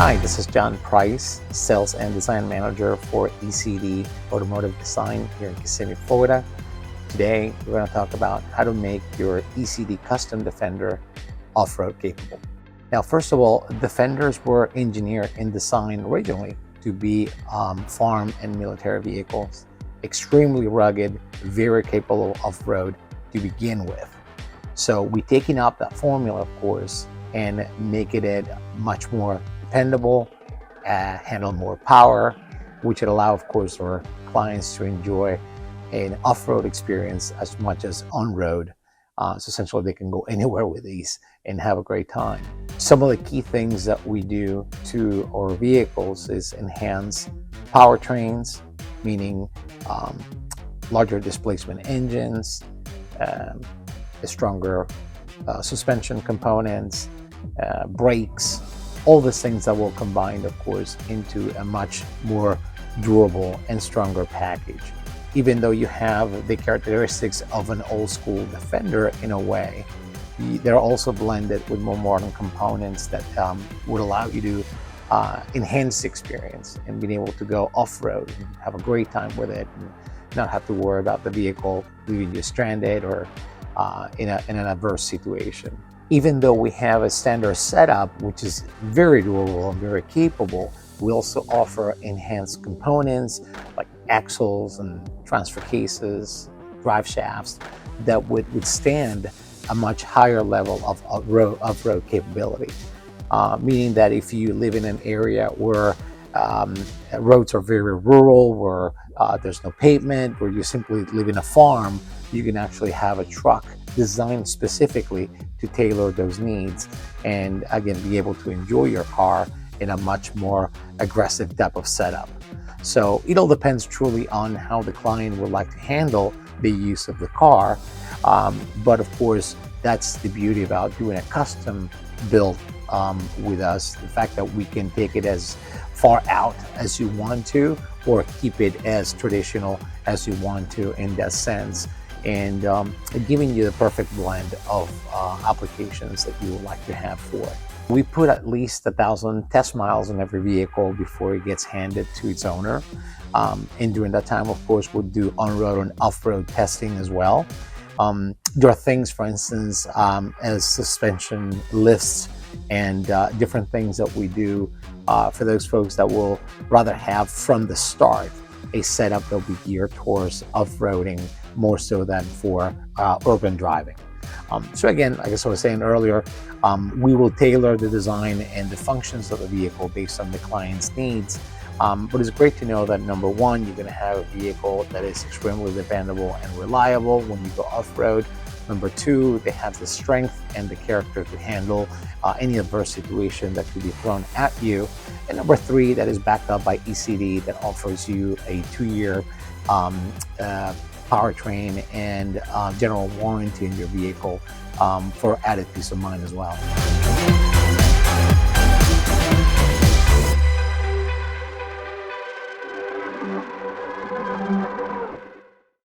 Hi, this is John Price, Sales and Design Manager for E.C.D Automotive Design here in Kissimmee, Florida. Today, we're going to talk about how to make your E.C.D Custom Defender off-road capable. Now, first of all, Defenders were engineered and designed originally to be farm and military vehicles, extremely rugged, very capable of off-road to begin with. So we're taking up that formula, of course, and making it much more dependable, handle more power, which would allow, of course, our clients to enjoy an off-road experience as much as on-road. So essentially, they can go anywhere with these and have a great time. Some of the key things that we do to our vehicles is enhance powertrains, meaning larger displacement engines, stronger suspension components, brakes, all these things that will combine, of course, into a much more durable and stronger package. Even though you have the characteristics of an old school Defender in a way, they're also blended with more modern components that would allow you to enhance the experience and being able to go off-road and have a great time with it and not have to worry about the vehicle leaving you stranded or in an adverse situation. Even though we have a standard setup, which is very durable and very capable, we also offer enhanced components like axles and transfer cases, drive shafts that would withstand a much higher level of off-road capability. Meaning that if you live in an area where roads are very rural, where there's no pavement, where you simply live in a farm, you can actually have a truck designed specifically to tailor those needs and again be able to enjoy your car in a much more aggressive type of setup. So it all depends truly on how the client would like to handle the use of the car, but of course that's the beauty about doing a custom build with us, the fact that we can take it as far out as you want to or keep it as traditional as you want to in that sense, and giving you the perfect blend of applications that you would like to have for it. We put at least 1,000 test miles on every vehicle before it gets handed to its owner. And during that time, of course, we'll do on-road and off-road testing as well. There are things, for instance, as suspension lifts and different things that we do for those folks that will rather have from the start a setup that will be geared towards off-roading more so than for urban driving. So again, like I was saying earlier, we will tailor the design and the functions of the vehicle based on the client's needs. But it's great to know that number one, you're going to have a vehicle that is extremely dependable and reliable when you go off-road. Number two, they have the strength and the character to handle any adverse situation that could be thrown at you. And number three, that is backed up by E.C.D that offers you a 2-year powertrain and general warranty in your vehicle for added peace of mind as well.